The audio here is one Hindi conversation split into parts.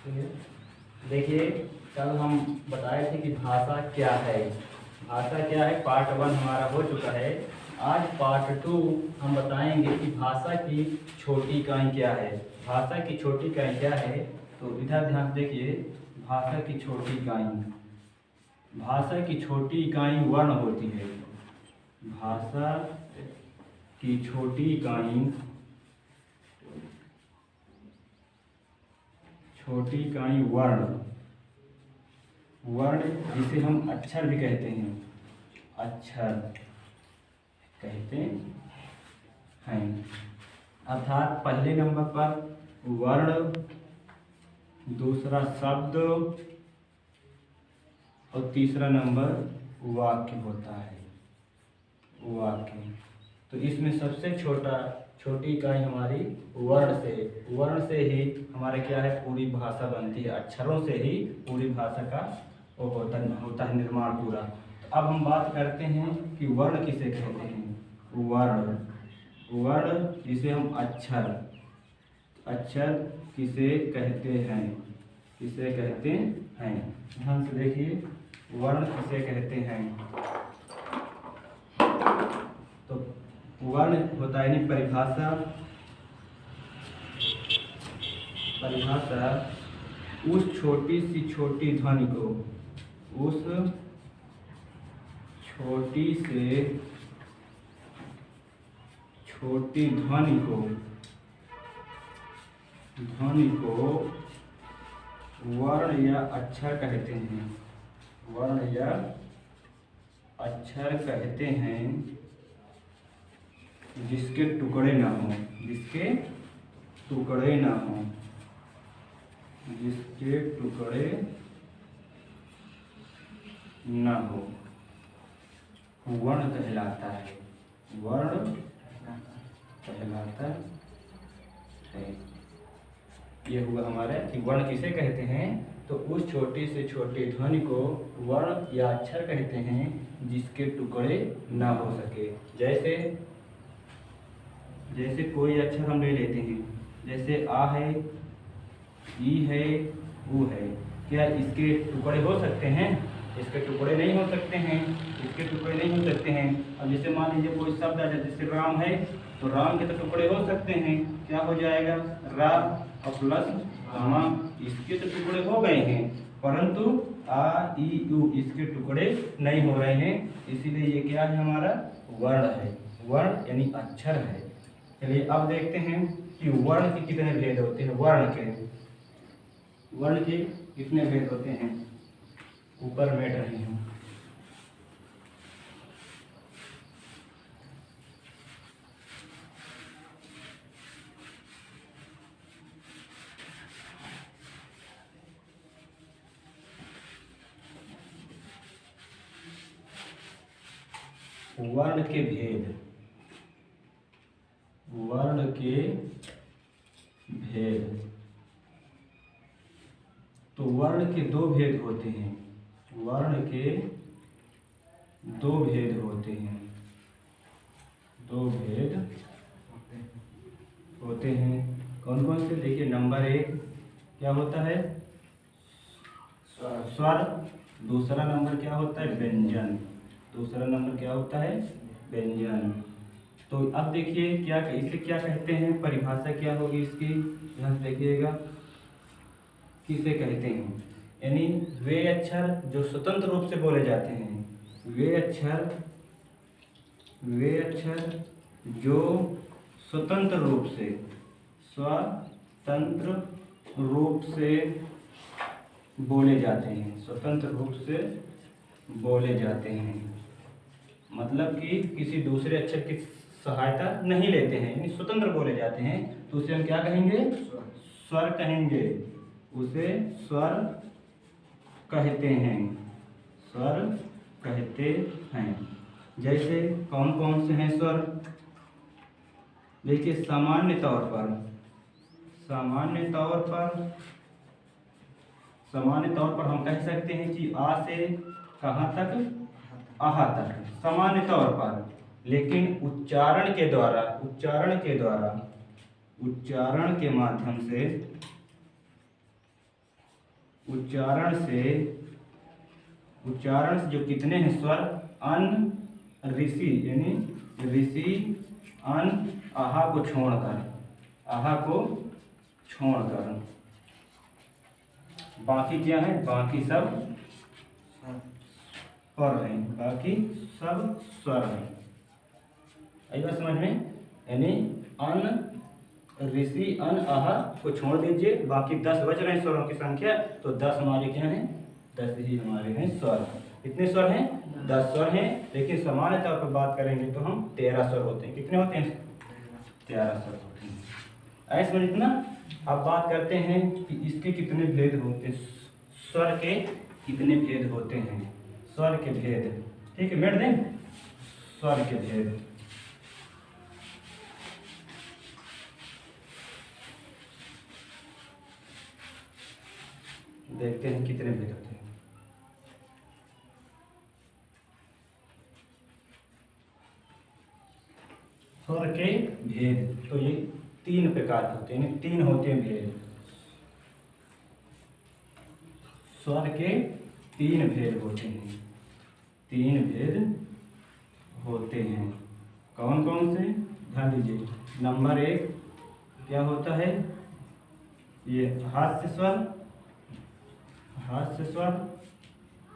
देखिए, कल हम बताए थे कि भाषा क्या है। भाषा क्या है, पार्ट 1 हमारा हो चुका है। आज पार्ट 2 हम बताएंगे कि भाषा की छोटी इकाई क्या है। भाषा की छोटी इकाई क्या है, तो इधर ध्यान से देखिए। भाषा की छोटी इकाई, भाषा की छोटी इकाई वर्ण होती है। भाषा की छोटी इकाई, छोटी इकाई वर्ण, वर्ण जिसे हम अक्षर भी कहते हैं, अक्षर कहते हैं। अर्थात पहले नंबर पर वर्ण, दूसरा शब्द और तीसरा नंबर वाक्य होता है, वाक्य। तो इसमें सबसे छोटी इकाई हमारी वर्ण से ही हमारे क्या है, पूरी भाषा बनती है। अक्षरों से ही पूरी भाषा का वो होता है निर्माण पूरा। तो अब हम बात करते हैं कि वर्ण किसे कहते हैं। वर्ण जिसे हम अक्षर किसे कहते हैं, किसे कहते हैं। ध्यान से देखिए, वर्ण किसे कहते हैं। तो वर्ण होता है परिभाषा उस छोटी से छोटी ध्वनि को, उस छोटी से छोटी ध्वनि को वर्ण या अक्षर कहते हैं। वर्ण या अक्षर कहते हैं जिसके टुकड़े ना हो, जिसके टुकड़े ना हो, जिसके टुकड़े ना हो, वर्ण कहलाता है। वर्ण कहलाता है। ये हुआ हमारे कि वर्ण किसे कहते हैं। तो उस छोटी से छोटी ध्वनि को वर्ण या अक्षर कहते हैं जिसके टुकड़े ना हो सके। जैसे कोई अक्षर हम ले लेते हैं, जैसे आ है, ई है, ऊ है। क्या इसके टुकड़े हो सकते हैं? इसके टुकड़े नहीं हो सकते हैं, इसके टुकड़े नहीं हो सकते हैं। अब जैसे मान लीजिए कोई शब्द आ जाए, जैसे राम है, तो राम के तो टुकड़े हो सकते हैं। क्या हो जाएगा, रा और प्लस रामा, इसके तो टुकड़े हो गए हैं, परंतु आ ई उ इसके टुकड़े नहीं हो रहे हैं। इसीलिए ये क्या है, हमारा वर्ण है। वर्ण यानी अक्षर है। चलिए अब देखते हैं कि वर्ण के कितने भेद होते हैं। वर्ण के कितने भेद होते हैं। ऊपर बैठ रही हूँ। वर्ण के भेद, वर्ण के भेद। तो वर्ण के दो भेद होते हैं। वर्ण के दो भेद होते हैं। दो भेद होते हैं। कौन कौन से, देखिए। नंबर 1 क्या होता है, स्वर। दूसरा नंबर क्या होता है, व्यंजन। दूसरा नंबर क्या होता है, व्यंजन। तो अब देखिए क्या इसे क्या कहते हैं, परिभाषा क्या होगी इसकी, ध्यान देखिएगा। किसे कहते हैं, यानी वे अक्षर जो स्वतंत्र रूप से बोले जाते हैं। वे अक्षर जो स्वतंत्र रूप से बोले जाते हैं। स्वतंत्र रूप से बोले जाते हैं, मतलब कि किसी दूसरे अक्षर की सहायता नहीं लेते हैं, यानी स्वतंत्र बोले जाते हैं। तो उसे हम क्या कहेंगे, स्वर कहेंगे। उसे स्वर कहते हैं, स्वर कहते हैं। जैसे कौन कौन से हैं स्वर, देखिए। सामान्य तौर पर हम कह सकते हैं कि आ से कहाँ तक, आहा तक, सामान्य तौर पर। लेकिन उच्चारण के माध्यम से उच्चारण से जो कितने हैं स्वर, अन, ऋषि यानी ऋषि, अन, आहा को छोड़कर, बाकी क्या है, बाकी सब स्वर हैं, आई बात समझ में। यानी अन, ऋषि, अन, आहा को छोड़ दीजिए, बाकी 10 बच रहे हैं स्वरों की संख्या, तो 10 हमारे क्या हैं, 10 ही हमारे हैं स्वर। कितने स्वर हैं, 10 स्वर हैं, लेकिन सामान्य तौर पर बात करेंगे तो हम 13 स्वर होते हैं। कितने होते हैं, 13 स्वर होते हैं। ऐसे समझ इतना। अब बात करते हैं कि इसके कितने भेद होते हैं, स्वर के कितने भेद होते हैं, स्वर के भेद। ठीक है, मिट दें, स्वर के भेद। देखते हैं कितने भेद होते हैं। स्वर के भेद तो ये 3 प्रकार के होते हैं, 3 होते हैं भेद। स्वर के 3 भेद होते हैं, 3 भेद होते हैं। कौन कौन से, ध्यान दीजिए। नंबर 1 क्या होता है, ये हास्य स्वर,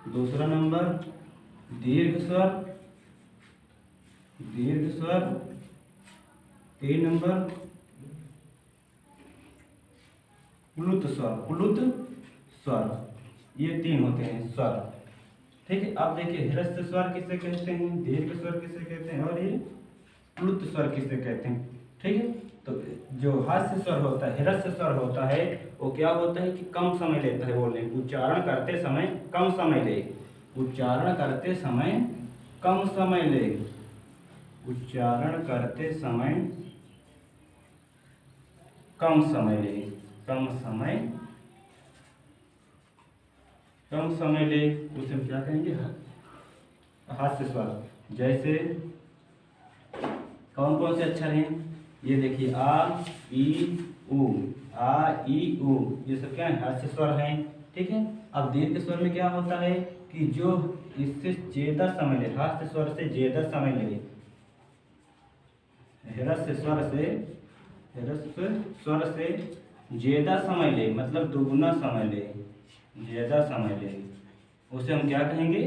दूसरा नंबर दीर्घ स्वर, 3 नंबर प्लुत स्वर, ये 3 होते हैं स्वर। ठीक है, अब देखिए ह्रस्व स्वर किसे कहते हैं, दीर्घ स्वर किसे कहते हैं, और ये प्लुत स्वर किसे कहते हैं। ठीक है, तो जो हास्य स्वर होता है, ह्रस्व स्वर होता है, वो क्या होता है कि कम समय लेता है बोलने, उच्चारण करते समय कम समय ले, उच्चारण करते समय कम समय ले, उच्चारण करते समय कम समय ले, कम समय ले, उसे हम क्या कहेंगे, हास्य स्वर। जैसे कौन कौन से अक्षर हैं, ये देखिए आ, ई, उ, ये सब क्या है, हास्य स्वर हैं। ठीक है, अब दीर्घ स्वर में क्या होता है कि जो इससे ज्यादा समय ले, हास्य स्वर से ज्यादा समय ले, ह्रस्व स्वर से ज्यादा समय ले, मतलब दुगुना समय ले, ज्यादा समय ले, उसे हम क्या कहेंगे,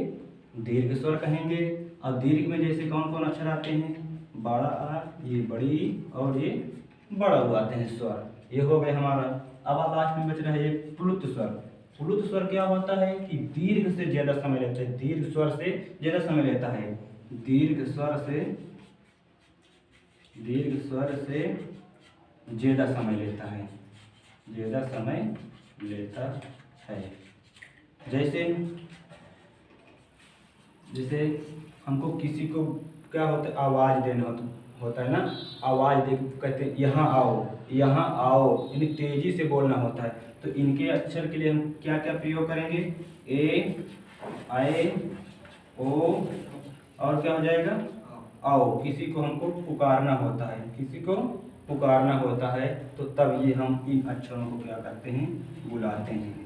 दीर्घ स्वर कहेंगे। अब दीर्घ में जैसे कौन कौन अक्षर आते हैं, बड़ा आ, ये बड़ी, और ये बड़ा हुआ आते हैं स्वर, ये हो गए हमारा। अब लास्ट में बच रहा है ये प्लुत स्वर। प्लुत स्वर क्या होता है कि दीर्घ से ज्यादा समय लेता है, दीर्घ स्वर से ज्यादा समय लेता है, दीर्घ स्वर से ज्यादा समय लेता है, जैसे हमको किसी को क्या होता है, आवाज देना होता है ना, आवाज दे कहते हैं यहाँ आओ, यानी तेजी से बोलना होता है। तो इनके अक्षर के लिए हम क्या क्या प्रयोग करेंगे, ए, आए, ओ, और क्या हो जाएगा, आओ। किसी को हमको पुकारना होता है, तो तब ये हम इन अक्षरों को क्या करते हैं, बुलाते हैं।